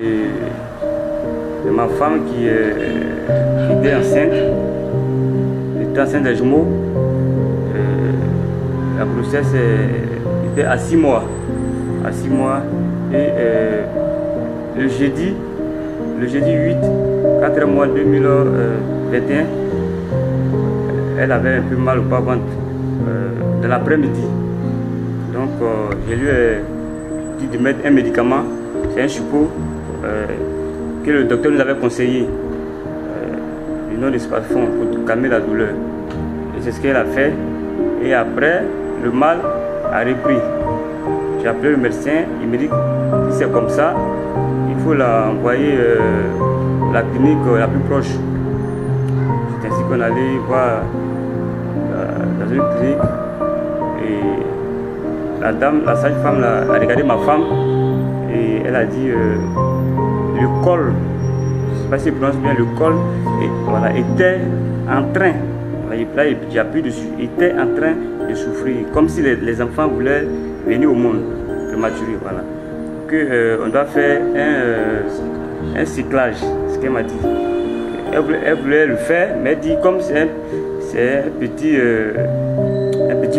Et ma femme qui était enceinte des jumeaux. La grossesse était à 6 mois. À 6 mois. Et le jeudi 8, 4 mois 2021, elle avait un peu mal au bas-ventre de l'après-midi. Donc je lui ai dit de mettre un médicament, c'est un chupot que le docteur nous avait conseillé, du nom de Spasfon, pour calmer la douleur. Et c'est ce qu'elle a fait. Et après, le mal a repris. J'ai appelé le médecin, il me dit que si c'est comme ça, il faut l'envoyer à la clinique la plus proche. C'est ainsi qu'on allait voir dans une clinique. Et la dame, la sage-femme, a regardé ma femme et elle a dit le col, je ne sais pas si je prononce bien, le col voilà, était en train, là j'ai appuyé dessus, était en train de souffrir, comme si les enfants voulaient venir au monde prématuré, voilà. On doit faire un cyclage, ce qu'elle m'a dit. Elle voulait le faire, mais elle dit comme c'est un petit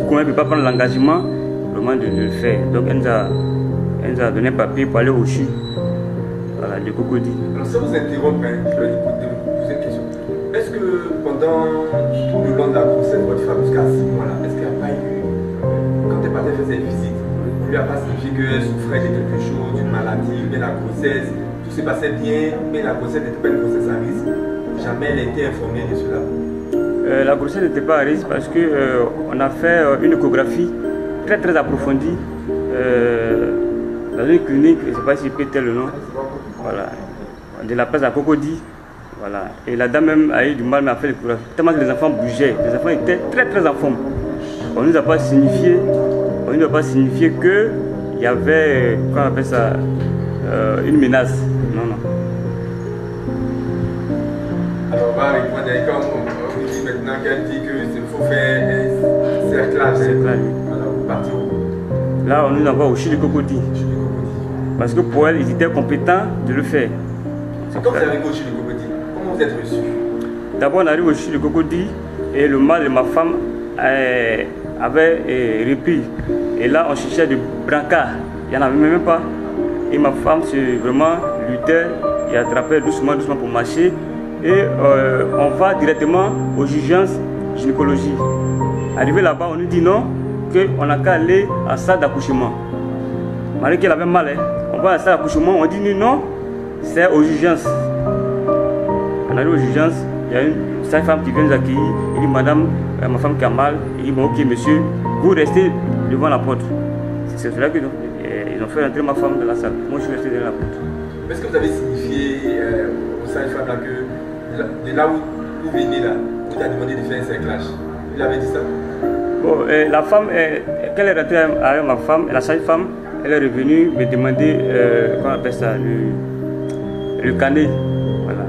coin, elle ne peut pas prendre l'engagement vraiment de le faire. Donc elle nous a donné un papier pour aller au CHU, voilà, de Cocody. Alors ça vous interrompt, je vais vous poser une question. Est-ce que pendant tout le long de la grossesse, votre femme jusqu'à 6 mois là, est-ce qu'il n'y a pas eu, quand elle partait faire ses visites, on lui a pas signifié qu'elle souffrait de quelque chose, d'une maladie, mais la grossesse, tout se passait bien, mais la grossesse n'était pas une grossesse à risque? Jamais elle a été informée de cela? La grossesse n'était pas à risque parce qu'on a fait une échographie très approfondie dans une clinique, je ne sais pas si je peux dire le nom, voilà, de la place à Cocody. Voilà. Et la dame même a eu du mal à faire l'échographie, tellement que les enfants bougeaient, les enfants étaient très en forme. On ne nous a pas signifié qu'il y avait, comment on appelle ça, une menace. Non. Alors on va répondre, comme on vous dit maintenant qu'elle dit qu'il faut faire un cerclage. Alors vous partez où? Là, on nous envoie au CHU de Cocody. Parce que pour elle, ils étaient compétents de le faire. Quand vous arrivez au CHU de Cocody, comment vous êtes reçu? D'abord, on arrive au CHU de Cocody et le mal de ma femme avait repris. Et là, on cherchait des brancards. Il n'y en avait même pas. Et ma femme, vraiment luttait et attrapait doucement pour marcher. Et on va directement aux urgences gynécologie. Arrivé là-bas, on nous dit non, qu'on n'a qu'à aller à la salle d'accouchement. Malgré qu'elle avait mal, on va à la salle d'accouchement, on dit non, c'est aux urgences. On arrive aux urgences, il y a une sage-femme qui vient nous accueillir. Il dit madame, ma femme qui a mal. Il dit bon, ok monsieur, vous restez devant la porte. C'est cela qu'ils ont fait rentrer ma femme dans la salle. Moi je suis resté devant la porte. Est-ce que vous avez signifié aux sages-femmes là que de là où vous venez là, vous avez demandé de faire un cerclage? Vous lui avez dit ça? Bon, la femme, quand elle est rentrée avec ma femme, la sage-femme, elle est revenue me demander, comment on appelle ça, le canet. Voilà.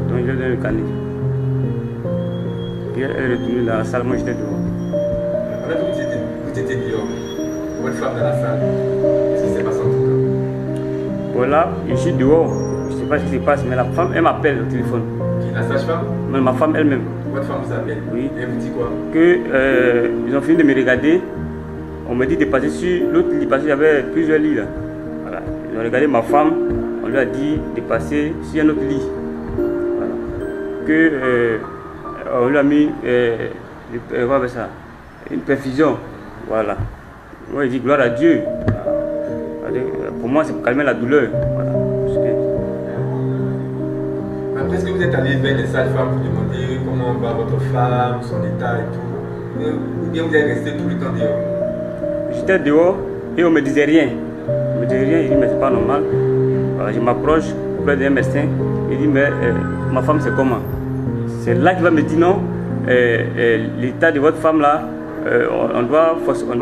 Donc je lui ai donné le canet. Puis elle est retournée dans la salle, moi j'étais dehors. Pendant que vous étiez dehors, votre femme dans la salle, qu'est-ce qui s'est passé en tout cas? Bon là, je suis dehors, je ne sais pas ce qui se passe, mais la femme, elle m'appelle au téléphone. Qui, la sage-femme? Mais ma femme elle-même. Votre femme vous appelle? Oui. Et elle vous dit quoi? Ils ont fini de me regarder. On me dit de passer sur l'autre lit parce qu'il y avait plusieurs lits là. Voilà. Ils ont regardé ma femme, on lui a dit de passer sur un autre lit. Voilà. On lui a mis ça, une perfusion. Voilà. Moi je dis gloire à Dieu. Voilà. Pour moi c'est pour calmer la douleur. Voilà. Après, est-ce que vous êtes allé vers les sages-femmes pour demander comment va votre femme, son état et tout? Ou bien vous êtes resté tout le temps dehors? J'étais dehors et on ne me disait rien. On me disait rien, il dit mais c'est pas normal. Voilà, je m'approche auprès d'un médecin, il dit mais ma femme c'est comment? C'est là qu'il va me dire non, l'état de votre femme là, on doit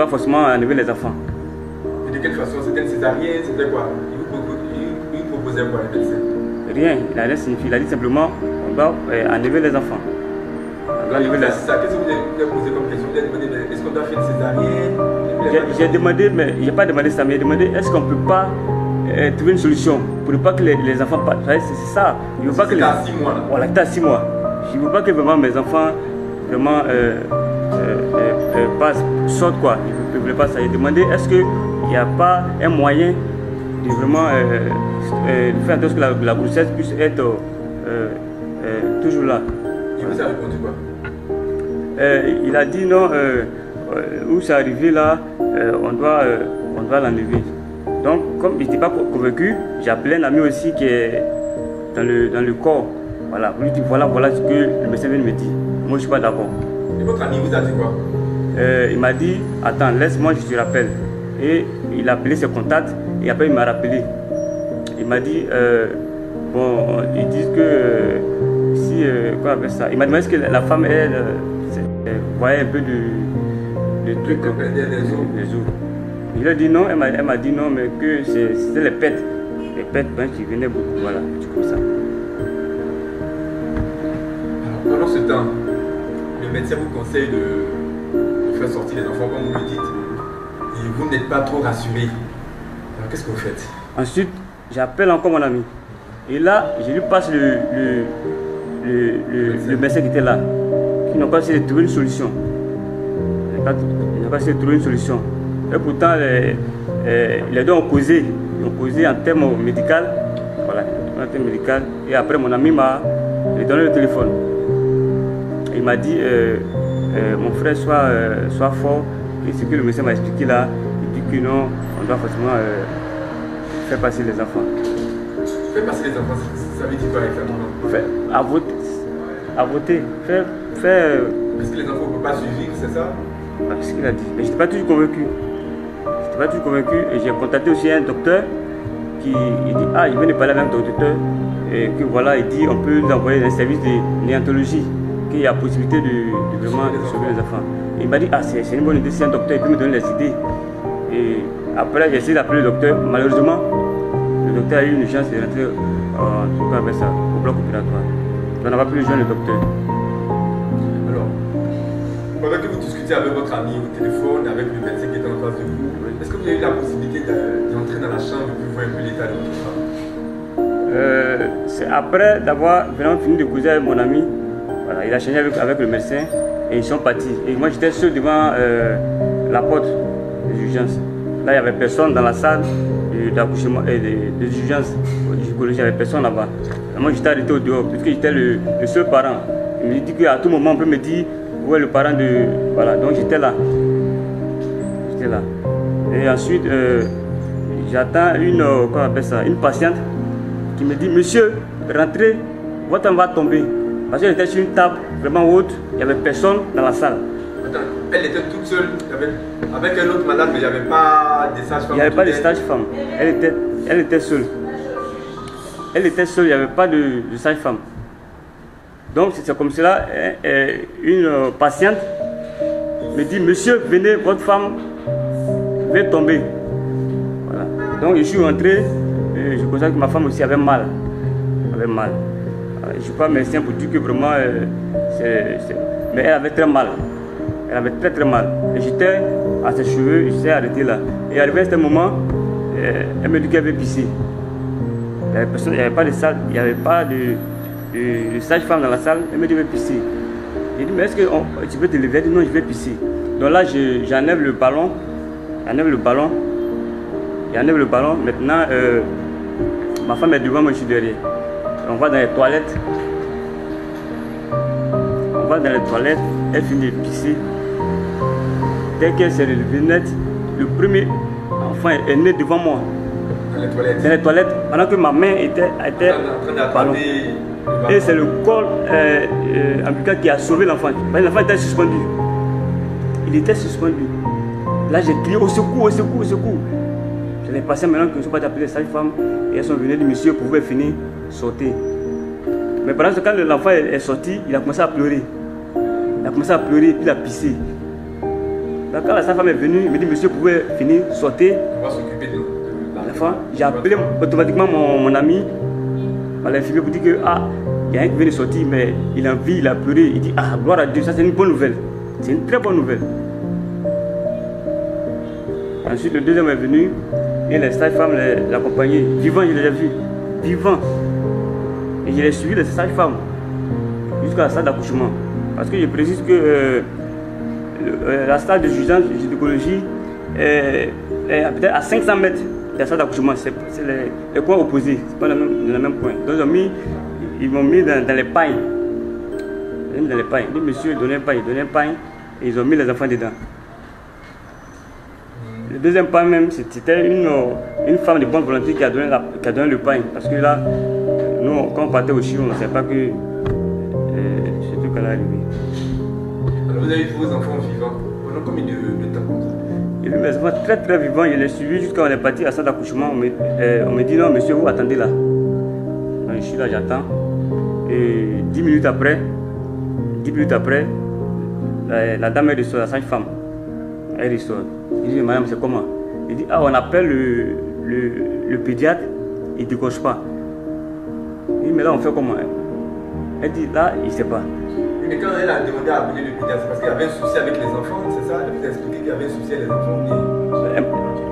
forcément enlever les enfants. Et de quelle façon? C'était une césarienne? C'était quoi? Il vous proposait quoi le médecin? Rien, il n'a rien signifié, il a dit simplement on doit enlever les enfants. Qu'est-ce que vous avez posé comme question? Vous avez demandé est-ce qu'on doit faire une césarienne? J'ai demandé, mais je n'ai pas demandé ça, mais j'ai demandé est-ce qu'on ne peut pas trouver une solution pour pour ne pas que les enfants passent. C'est ça. Je veux pas que les... à 6 mois là. Voilà, t'as 6 mois. Je ne veux pas que vraiment mes enfants vraiment sortent quoi. Je ne voulais pas ça. J'ai demandé est-ce qu'il n'y a pas un moyen de vraiment faire en sorte que la grossesse puisse être toujours là. Et vous avez répondu quoi? Il a dit non, où c'est arrivé là, on doit l'enlever. Donc, comme il n'était pas convaincu, j'ai appelé un ami aussi qui est dans le corps. Voilà, pour lui dire voilà ce que le médecin vient de me dire. Moi, je ne suis pas d'accord. Et votre ami vous a dit quoi? Il m'a dit attends, laisse-moi, je te rappelle. Et il a appelé ses contacts et après il m'a rappelé. Il m'a dit bon, ils disent que si quoi avec ça. Il m'a demandé est-ce que la femme elle voyait un peu de trucs, des os. Il a dit non, elle m'a dit non, mais que c'était les pètes qui venaient beaucoup, voilà, comme ça. Alors, pendant ce temps, le médecin vous conseille de faire sortir les enfants comme vous le dites, et vous n'êtes pas trop rassuré. Alors, qu'est-ce que vous faites? Ensuite, j'appelle encore mon ami. Et là, je lui passe le médecin qui était là, qui n'a pas essayé de trouver une solution. Il n'a pas essayé de trouver une solution. Et pourtant, les deux ont causé en termes médicaux. Voilà, en termes médicaux. Et après, mon ami m'a donné le téléphone. Il m'a dit, mon frère, soit fort. Et ce que le médecin m'a expliqué là, il dit que non, on doit forcément faire passer les enfants. Faire passer les enfants, ça veut dire quoi exactement? À voter. Faire. Parce que les enfants ne peuvent pas survivre, c'est ça? C'est ce qu'il a dit. Mais je n'étais pas toujours convaincu. Et j'ai contacté aussi un docteur qui dit il vient de parler avec un docteur et que voilà, il dit on peut nous envoyer un service de néontologie, qu'il y a possibilité de vraiment sauver les enfants. Et il m'a dit c'est une bonne idée, si un docteur il peut me donner les idées. Et après j'ai essayé d'appeler le docteur. Malheureusement, le docteur a eu une chance de rentrer avec ça, au bloc opératoire. On n'a pas pu le joindre le docteur. Alors, pendant que vous discutez avec votre ami au téléphone, avec le médecin qui est en face de vous, est-ce que vous avez eu la possibilité d'entrer dans la chambre et de voir un peu l'état de votre femme? C'est après d'avoir vraiment fini de causer avec mon ami, voilà, il a changé avec le médecin et ils sont partis. Et moi j'étais seul devant la porte des urgences. Là il n'y avait personne dans la salle d'accouchement et des urgences de gynécologie, il n'y avait personne là-bas. Moi j'étais arrêté au dehors parce que j'étais le seul parent. Il me dit qu'à tout moment on peut me dire où est le parent de... Voilà, donc j'étais là. Et ensuite, j'attends une patiente qui me dit monsieur, rentrez, votre femme va tomber. Parce qu'elle était sur une table vraiment haute, il n'y avait personne dans la salle. Attends, elle était toute seule avec un autre malade, mais il n'y avait pas de sage-femme? Il n'y avait pas de sage-femme. Elle était seule. Il n'y avait pas de sage-femme. Donc c'est comme cela, une patiente me dit monsieur, venez, votre femme va tomber. Voilà. Donc je suis rentré, et je constate que ma femme aussi avait mal. Je ne suis pas médecin pour dire que vraiment, mais elle avait très mal. Elle avait très mal. Et j'étais à ses cheveux, j'étais arrêté là. Et arrivé à ce moment, elle me dit qu'elle avait pissé. Il n'y avait pas de salle, il n'y avait pas de sage-femme dans la salle. Elle me dit qu'elle avait pissé. J'ai dit mais est-ce que tu peux te lever? Elle dit non, je vais pisser. Donc là, j'enlève le ballon. Maintenant, ma femme est devant moi, je suis derrière. On va dans les toilettes. Elle finit de pisser. Dès qu'elle s'est relevée net, le premier enfant est né devant moi. Dans les toilettes, pendant que ma main était ballon. Et c'est le corps ombilical qui a sauvé l'enfant. L'enfant était suspendu. Il était suspendu. Là, j'ai crié au secours. Je les patients maintenant que je ne suis pas appelé sage-femme et elles sont venues dire monsieur, vous pouvez finir, sortez. Mais pendant ce temps, quand l'enfant est sorti, il a commencé à pleurer. Puis il a pissé. Donc, quand la sage-femme est venue, il me dit monsieur, vous pouvez finir, sortez. On va s'occuper de l'enfant. J'ai appelé automatiquement mon ami, l'infirmier, pour dire que il y a un qui vient de sortir, mais il a envie, il a pleuré. Il dit gloire à Dieu, ça c'est une bonne nouvelle. C'est une très bonne nouvelle. Ensuite, le deuxième est venu et les sages-femmes l'accompagnaient. Vivant, je l'ai vu. vivant. Et je l'ai suivi de sa femme jusqu'à la salle d'accouchement. Parce que je précise que la salle de gynécologie est peut-être à 500 mètres de la salle d'accouchement. C'est les coins opposés, c'est pas le même coin. Donc ils m'ont mis dans les pailles. Ils m'ont mis dans les pailles. Ils disent, monsieur, donnez un paille, et ils ont mis les enfants dedans. Le deuxième pain même, c'était une femme de bonne volonté qui a donné le pain. Parce que là, nous, quand on partait au Chili, on ne savait pas que ce truc allait arriver. Alors vous avez vu vos enfants vivants pendant combien de temps comme ça? J'ai vu mes enfants très très vivants, je les ai suivis jusqu'à on est parti à la salle d'accouchement. On me dit non monsieur, vous attendez là. Donc, je suis là, j'attends. Et 10 minutes après, la dame est ressort, la sage-femme. Elle ressort. Je dis madame, c'est comment? Il dit ah, on appelle le pédiatre, il ne décoche pas. Il dit mais là on fait comment? Elle dit là, il ne sait pas. Mais quand elle a demandé à appeler le pédiatre, c'est parce qu'il y avait un souci avec les enfants, c'est ça? Elle a expliqué qu'il y avait un souci avec les enfants.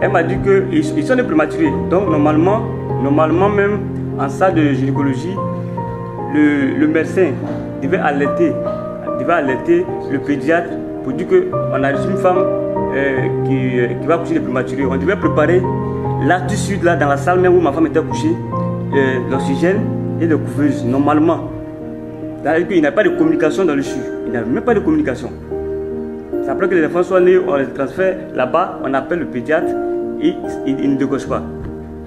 Elle m'a dit qu'ils sont des prématurés. Donc normalement même en salle de gynécologie, le médecin devait alerter le pédiatre pour dire qu'on a reçu une femme qui va accoucher de prématurés. On devait préparer là tout de suite là, dans la salle même où ma femme était accouchée, l'oxygène et les couveuses normalement. Il n'y a pas de communication dans le CHU. Il n'y a même pas de communication. C'est après que les enfants soient nés, on les transfère là-bas, on appelle le pédiatre et il ne décroche pas.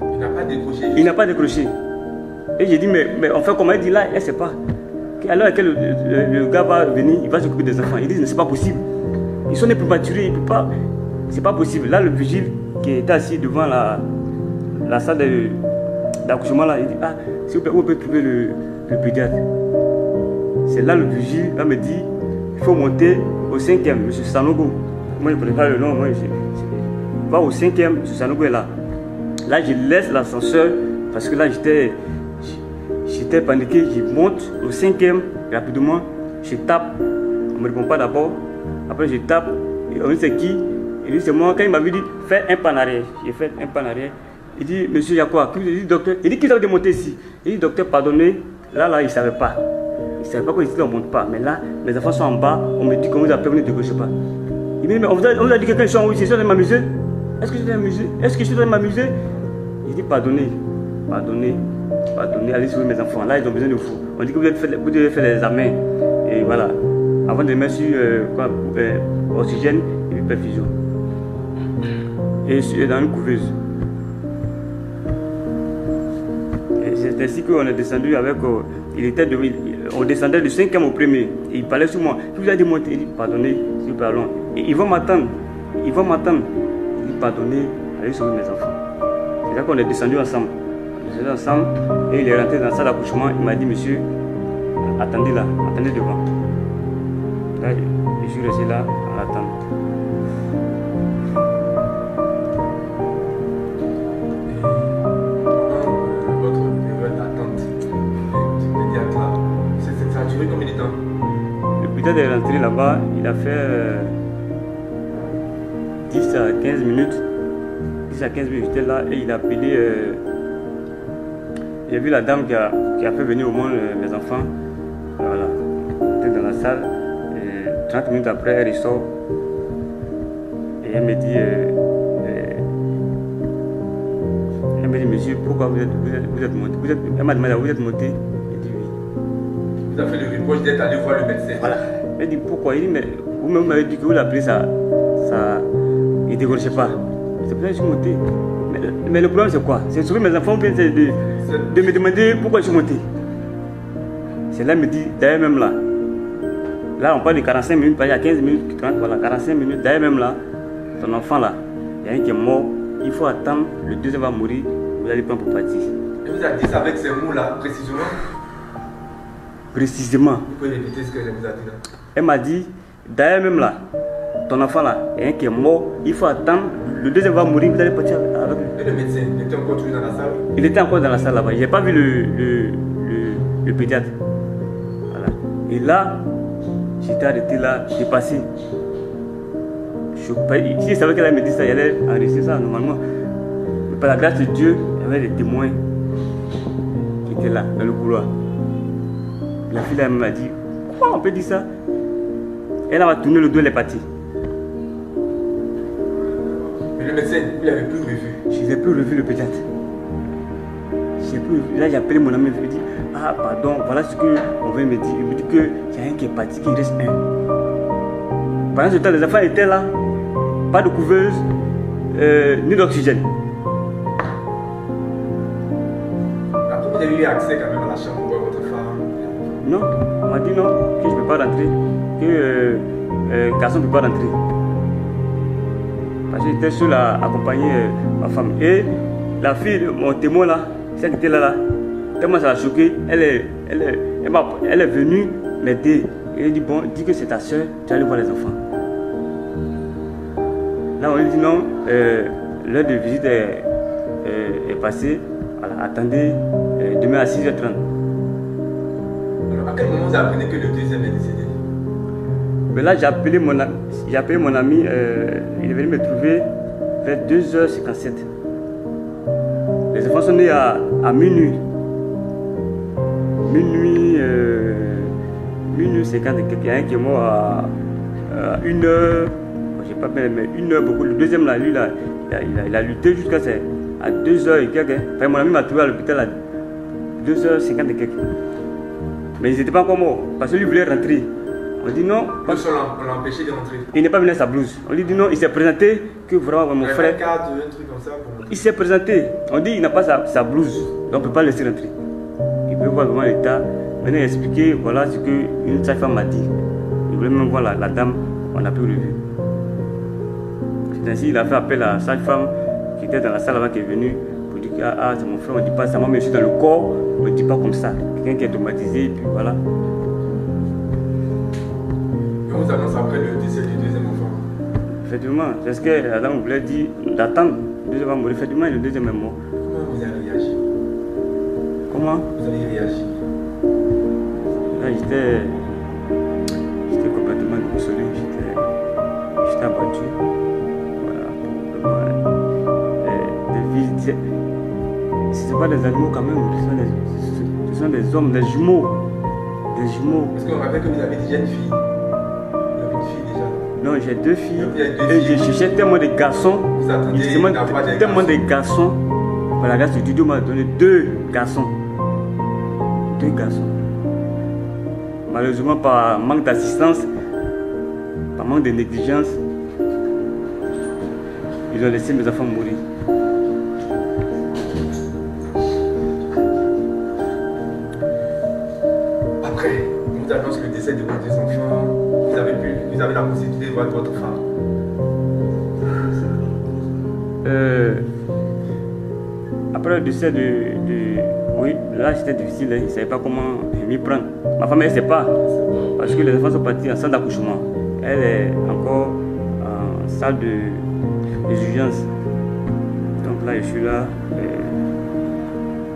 Il n'a pas décroché. Il n'a pas décroché. Et j'ai dit, mais on fait comment? Il dit là, elle ne sait pas. Alors que le gars va venir, il va s'occuper des enfants. Il dit, c'est pas possible. Ils sont des prématurés, il ne peut pas. C'est pas possible. Là, le vigile qui était assis devant la salle d'accouchement, là, il dit, ah, s'il vous plaît, où peut trouver le pédiatre? C'est là le vigile, là me dit, il faut monter au 5e, M. Sanogo. Moi je ne connais pas le nom, moi je va au 5e, M. Sanogo est là. Là je laisse l'ascenseur parce que là j'étais paniqué, je monte au 5e rapidement, je tape, on ne me répond pas d'abord, après je tape, et on dit c'est qui? Il dit c'est moi, quand il m'avait dit fais un pas en arrière, j'ai fait un pas en arrière. Il dit monsieur il y a quoi? Il dit docteur, il dit qu'il doit monter ici. Il dit docteur pardonnez, là il ne savait pas. Il ne savait pas qu'ici on ne monte pas. Mais là, mes enfants sont en bas, on me dit qu'on vous a permis de décocher pas. Il me dit, mais on vous a dit que quelqu'un est en haut ici, je dois m'amuser. Est-ce que je dois m'amuser? Est-ce que je dois m'amuser? Il dit, pardonnez, allez sauver mes enfants. Là, ils ont besoin de vous. On dit que vous devez faire les examens. Et voilà, avant de les mettre sur oxygène et puis perfusion. Et dans une couveuse. Et c'est ainsi qu'on est descendu avec. On descendait du 5e au 1er. Et il parlait sur moi. Je vous ai dit monter. Il dit pardonnez, s'il vous plaît, allons. Et ils vont m'attendre. Il dit pardonnez, allez sauver mes enfants. C'est là qu'on est descendu ensemble. Et il est rentré dans la salle d'accouchement. Il m'a dit monsieur, attendez là, attendez devant. Là, je suis resté là en attendant. Combien de temps? Le pédiatre est rentré là-bas, il a fait 10 à 15 minutes. 10 à 15 minutes, j'étais là et il a appelé. J'ai vu la dame qui a fait venir au monde mes enfants. Voilà, j'étais dans la salle. Et 30 minutes après, elle ressort. Et elle me dit, monsieur, pourquoi vous êtes monté? Elle m'a demandé, vous êtes monté? Vous avez fait le reproche d'être allé voir le médecin. Voilà. Elle dit pourquoi? Il dit mais vous-même m'avez dit que vous l'appelez ça. Il ne décrochait pas. C'est pour ça que je suis monté. Mais le problème c'est quoi? C'est sauver mes enfants ou bien c'est de me demander pourquoi je suis monté. C'est là, il me dit, d'ailleurs même là. Là on parle de 45 minutes, il y a 15 minutes, 30, voilà, 45 minutes, d'ailleurs même là, ton enfant là, il y a un qui est mort, il faut attendre, le deuxième va mourir, vous allez prendre pour partir. Et vous avez dit ça avec ces mots là, précisément? Précisément. Vous pouvez répéter ce que elle vous a dit là? Elle m'a dit, d'ailleurs même là, ton enfant là, il y a un qui est mort, il faut attendre, le deuxième va mourir, vous allez partir avec lui. Et le médecin, il était encore toujours dans la salle? Il était encore dans la salle là-bas, je n'ai pas vu le pédiatre. Voilà. Et là, j'étais arrêté là, j'ai passé. Si je savais qu'elle allait me dire ça, il allait enregistrer ça normalement. Mais par la grâce de Dieu, il y avait des témoins. était là, dans le couloir. La fille là m'a dit, quoi on peut dire ça? Elle a tourné le dos, elle est partie. Mais le médecin, il n'avait plus revu. Je n'ai plus revu le pédiatre. Là, j'ai appelé mon ami, il me dit, ah pardon, voilà ce qu'on veut me dire. Il me dit qu'il y a un qui est parti, qu'il reste un. Pendant ce temps, les enfants étaient là, pas de couveuse, ni d'oxygène. Après, vous avez eu accès quand même à la chambre pour votre femme? Non, on m'a dit non, que je ne peux pas rentrer, que garçon ne peut pas rentrer. Parce que j'étais seul à accompagner ma femme. Et la fille, mon témoin là, celle qui était là, tellement ça l'a choqué, elle est venue m'aider. Elle a dit, bon, dis que c'est ta soeur, tu vas aller voir les enfants. Là, on lui dit non, l'heure de visite est passée. Voilà, attendez, demain à 6h30. Alors, à quel moment vous apprenez que le deuxième est décédé? Mais là, j'ai appelé mon ami, il est venu me trouver vers 2h57. Les enfants sont nés à minuit. Minuit 50 et quelqu'un. Il y a un qui est mort à 1h. Je sais pas bien, mais 1h beaucoup. Le deuxième là, lui, là, il a lutté jusqu'à 2h et quelques. Enfin, mon ami m'a trouvé à l'hôpital à 2h50 et quelques. Mais ils n'étaient pas encore morts parce que lui voulait rentrer. On dit non. On l'a empêché de rentrer. Il n'est pas venu à sa blouse. On lui dit non, il s'est présenté que vraiment mon frère. Un truc comme ça pour il s'est présenté. On dit il n'a pas sa blouse. Donc on ne peut pas le laisser rentrer. Il peut voir vraiment l'état. Maintenant il a expliqué, voilà ce qu'une sage-femme m'a dit. Il voulait même voir la dame, on n'a plus revu. C'est ainsi il a fait appel à la sage-femme qui était dans la salle avant qui est venue pour dire que ah, c'est mon frère, on ne dit pas ça, moi mais je suis dans le corps, on ne dit pas comme ça. Quelqu'un qui est traumatisé et puis voilà. Et on vous annonce après le décès du deuxième enfant. Effectivement, c'est ce que la dame voulait dire, d'attendre. Le deuxième va mourir. Effectivement, le deuxième est mort. Comment vous avez réagi? Comment? Vous avez réagi? Là, j'étais complètement désolé. J'étais abattu. Voilà. Ce ne sont pas des animaux quand même. Ce sont des hommes, des jumeaux. Des jumeaux. Parce qu'on rappelle que vous avez déjà une fille. Vous avez une fille déjà. Non, j'ai deux filles. Et je cherchais tellement de garçons. Vous attendez tellement de garçons. Voilà, la grâce de Dieu m'a donné 2 garçons. 2 garçons. Malheureusement, par manque d'assistance, par manque de négligence, ils ont laissé mes enfants mourir. Après, on vous annonce le décès de vos 2 enfants. Vous avez la possibilité de voir votre femme. Après le décès oui, là c'était difficile, il ne savait pas comment m'y prendre. Ma femme elle ne sait pas, parce que les enfants sont partis en salle d'accouchement. Elle est encore en salle d'urgence. Donc là je suis là,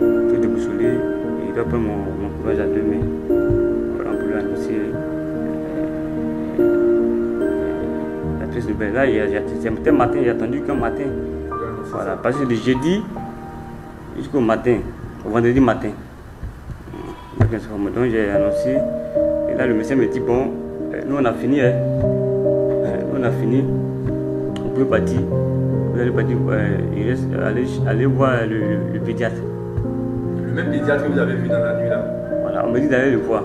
tout déboussolé, il doit prendre mon courage à 2 mains. Voilà, on peut lui annoncer la triste nouvelle. Là, c'était matin, j'ai attendu qu'un matin. Voilà, parce que de jeudi jusqu'au matin, au vendredi matin. Donc j'ai annoncé, et là le médecin me dit bon, nous on a fini, nous on a fini, on peut partir. Vous allez partir, il reste aller voir le pédiatre. Le même pédiatre que vous avez vu dans la nuit là. Voilà, on me dit d'aller le voir.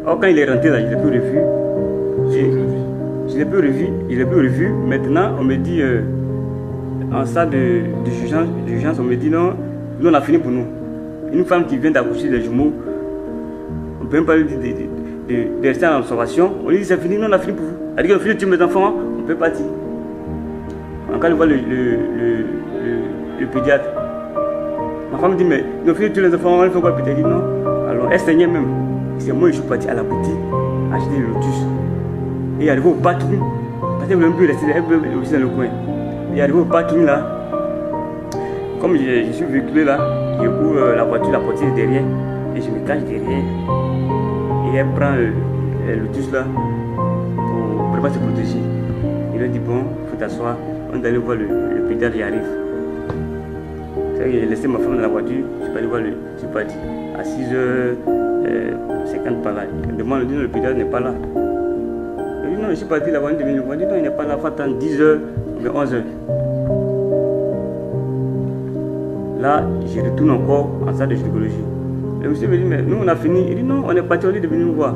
Or quand il est rentré là, je ne l'ai plus revu. Je l'ai plus revu. Maintenant on me dit en salle d'urgence, on me dit non, nous on a fini pour nous. Une femme qui vient d'accoucher des jumeaux, on ne peut même pas lui dire de rester en observation. On lui dit c'est fini, nous on a fini pour vous. Elle dit qu'on a fini de tuer mes enfants, on peut partir. En cas de voir le pédiatre, ma femme dit mais nous fini de tuer les enfants, il faut quoi le pédiatre? Il dit non. Alors elle saignait même. C'est moi je suis parti à la boutique acheter le lotus. Et arrivé au parking, parce qu'elle ne voulait même plus rester, elle voulait aussi dans le coin. Et arrivé au parking là, comme je suis véhiculé là, je ouvre la voiture, la portière est derrière, et je me cache derrière. Et elle prend le lotus là pour vraiment se protéger. Il lui dit bon, il faut t'asseoir, on doit aller voir le pédiatre, j'y arrive. C'est vrai que j'ai laissé ma femme dans la voiture, je suis pas allé voir je suis parti. à 6h50 par là. Il me demande, il dit, non, le pédiatre n'est pas là. Je dis, non, je suis parti là-bas, il dit, non, il n'est pas là, il faut attendre 10h, mais 11h. Là, je retourne encore en salle de gynécologie. Le monsieur me dit, mais nous on a fini. Il dit, non, on est parti, on est devenu nous voir.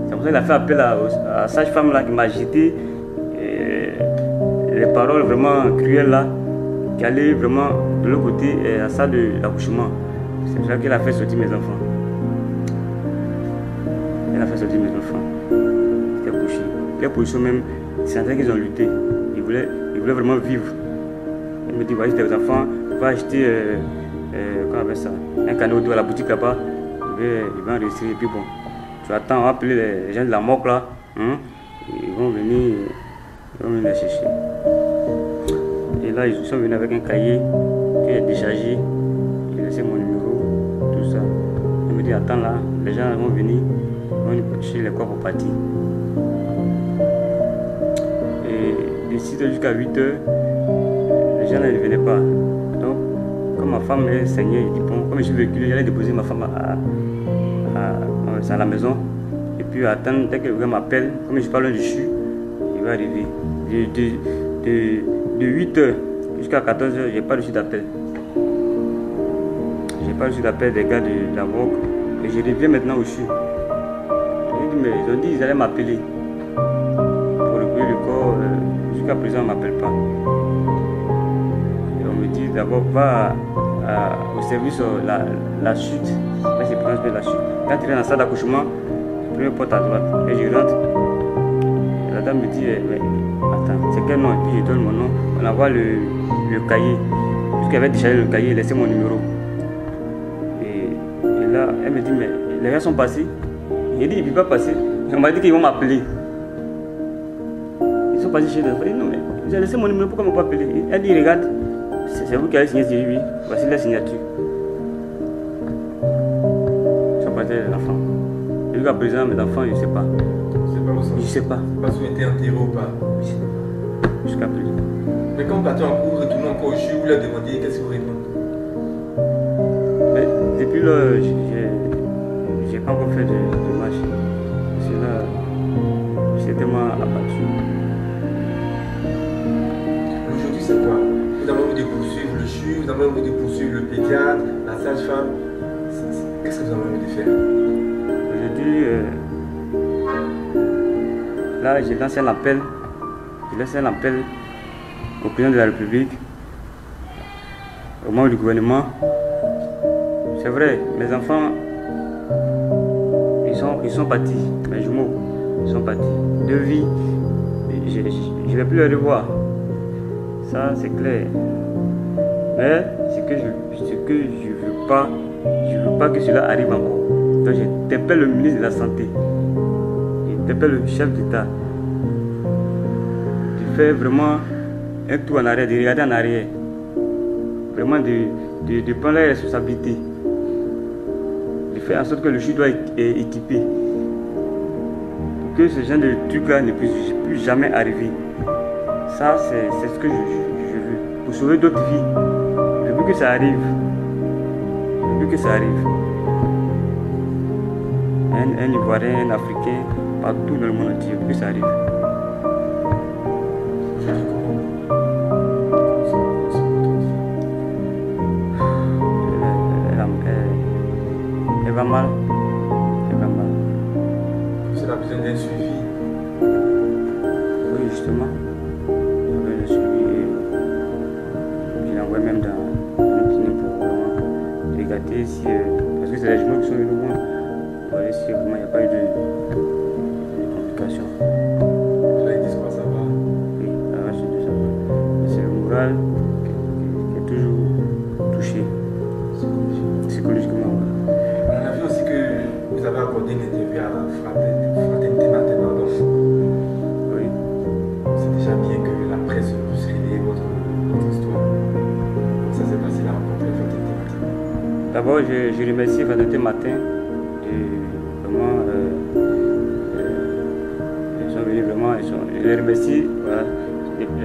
C'est pour ça qu'il a fait appel à la sage-femme là qui m'a jeté les paroles vraiment cruelles là, qui allaient vraiment de l'autre côté à la salle de l'accouchement. C'est pour ça qu'elle a fait sortir mes enfants. Elle a fait sortir mes enfants. C'était couché. Les policiers même, c'est vrai qu'ils ont lutté. Ils voulaient vraiment vivre. Elle me dit, voici tes enfants, va acheter comment on appelle ça, un canot d'eau à la boutique là-bas. Il va enregistrer. Et puis bon, tu attends, on va appeler les gens de la MOC là. Ils vont venir les chercher. Et là, ils sont venus avec un cahier qui est déchargé. J'ai laissé mon numéro, tout ça. Elle me dit, attends là, les gens vont venir, ils vont chercher les corps pour partir. Et de 6h jusqu'à 8h, les gens là ne venaient pas. Donc, comme ma femme est saignée, il dit, bon, comme je suis véhiculé, j'allais déposer ma femme à la maison. Et puis attendre, dès que le gars m'appelle, comme je suis pas loin du CHU, il va arriver. De 8h jusqu'à 14h, j'ai pas reçu d'appel. J'ai pas reçu d'appel des gars de la MOC. Et je reviens maintenant au CHU. Mais ils ont dit qu'ils allaient m'appeler pour recueillir le corps. Jusqu'à présent, on ne m'appelle pas. Et on me dit d'abord, va au service la chute. Là, je pense que la chute. Quand tu es dans la salle d'accouchement, première porte à droite. Et je rentre. Et la dame me dit, mais, attends, c'est quel nom? Et puis je donne mon nom. On envoie le cahier. Puisqu'elle avait déchargé le cahier, laissez mon numéro. Et là, elle me dit, mais les gars sont passés. J'ai dit, il ne peut pas passer. On m'a dit qu'ils vont m'appeler. Ils sont passés chez eux. Je dit, non, mais vous avez laissé mon numéro, pourquoi ils ne m'ont pas appelé? Elle dit, regarde, c'est vous qui avez signé, c'est lui. Voici la signature. Ils sont passés les enfants. Jusqu'à présent, mes enfants, je ne sais pas. Je ne sais pas. Pas si vous été enterré ou pas. Jusqu'à présent. Mais quand vous partez en cours, retournez encore au CHU, vous leur demandez, qu'est-ce que vous répondez? Mais depuis là, j'ai pas encore fait de marche. Parce que là, j'étais tellement abattu. Aujourd'hui, c'est quoi? Vous avez envie de poursuivre le CHU, vous avez envie de poursuivre le pédiatre, la sage-femme. Qu'est-ce que vous avez envie de faire? Aujourd'hui, là, j'ai lancé un appel. J'ai lancé un appel au président de la République, au membre du gouvernement. C'est vrai, mes enfants, ils sont partis, mes jumeaux, ils sont partis. De vie, je ne vais plus les revoir. Ça, c'est clair. Mais ce que je veux pas que cela arrive encore. Donc, j'interpelle le ministre de la Santé, j'interpelle le chef d'État, de faire vraiment un tour en arrière, de regarder en arrière, vraiment de prendre la responsabilité. Faire en sorte que le CHU doit être équipé pour que ce genre de trucs-là ne puisse plus jamais arriver. Ça, c'est ce que je veux. Pour sauver d'autres vies. Je veux que ça arrive. Je veux que ça arrive. Un Ivoirien, un Africain, partout dans le monde entier, je veux que ça arrive. Elle va mal. Elle a besoin d'un suivi. Oui, justement. Elle a un suivi. Je l'envoie même dans une clinique pour vraiment regarder si. Parce que c'est les jumeaux qui sont venus loin. Pour voir si vraiment il n'y a pas eu de complications. Là, ils disent quoi, ça va? Oui, là, je dis ça va. C'est le moral qui est toujours touché. Psychologiquement. On a vu aussi que vous avez accordé une interview à Fraternité Matin, pardon. Oui. C'est déjà bien que la presse puisse relayer votre histoire. Comment ça s'est passé la rencontre avec Fraternité Matin? D'abord, je remercie Fraternité Matin. Vraiment, ils sont venus vraiment. Je les remercie. Voilà.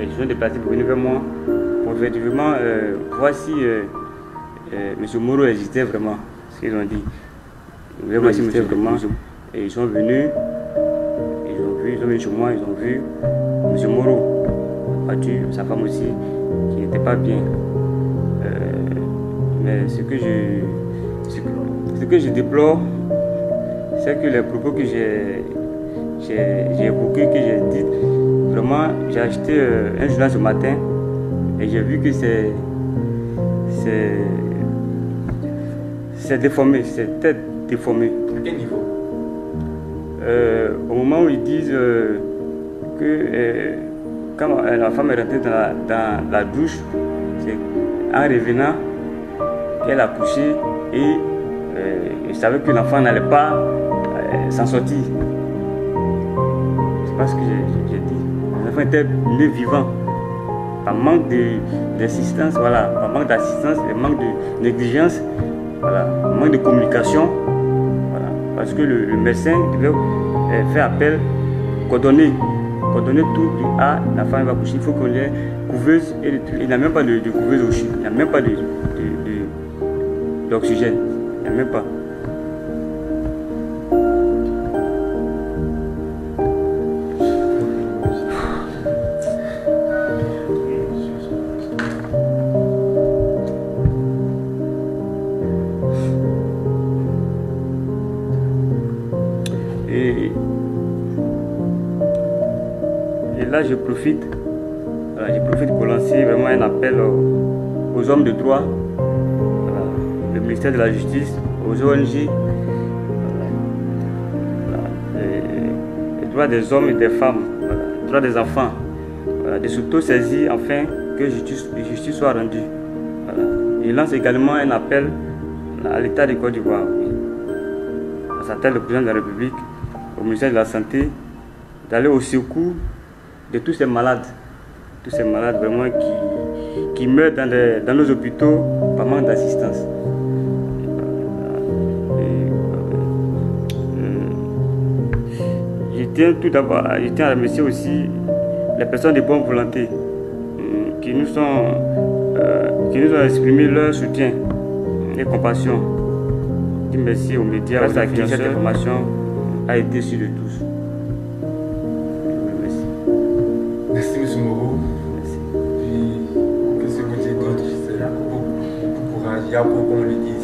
Ils sont déplacés pour venir vers moi. Pour effectivement voir si M. Moreau existait vraiment. Ce qu'ils ont dit. Oui, moi, c'était vraiment. Et ils sont venus, ils sont venus chez moi, ils ont vu M. Moreau, sa femme aussi, qui n'était pas bien. Mais ce que je déplore, c'est que les propos que j'ai évoqués, que j'ai dit, vraiment, j'ai acheté un journal ce matin et j'ai vu que c'est déformé, c'était déformé. À quel niveau? Au moment où ils disent que quand la femme est rentrée dans la douche, c'est en revenant qu'elle a couché et je savais que l'enfant n'allait pas s'en sortir. C'est pas ce que j'ai dit. L'enfant était né vivant. Par manque d'assistance, voilà, par manque d'assistance, manque de négligence, voilà, manque de communication, voilà, parce que le médecin devait faire appel, coordonner tout. Ah, la femme va coucher, il faut qu'on ait couveuse et il n'y a même pas de couveuse au CHU, il n'y a même pas d'oxygène, il n'y a même pas. Et là, je profite pour lancer vraiment un appel aux hommes de droit, le ministère de la Justice, aux ONG, les droits des hommes et des femmes, les droits des enfants, de s'auto-saisir afin que justice soit rendue. Il lance également un appel à l'État de Côte d'Ivoire, à sa tête le président de la République, au ministère de la Santé, d'aller au secours de tous ces malades vraiment qui meurent dans nos hôpitaux par manque d'assistance. Je tiens à remercier aussi les personnes de bonne volonté qui nous ont exprimé leur soutien et compassion. Je dis merci aux médias parce que cette information a été sur de tous. Merci. Merci M. Moreau. Merci. Puis, qu'est-ce que vous dites d'autre? C'est beaucoup courage. Il y a beaucoup, comme on le dit,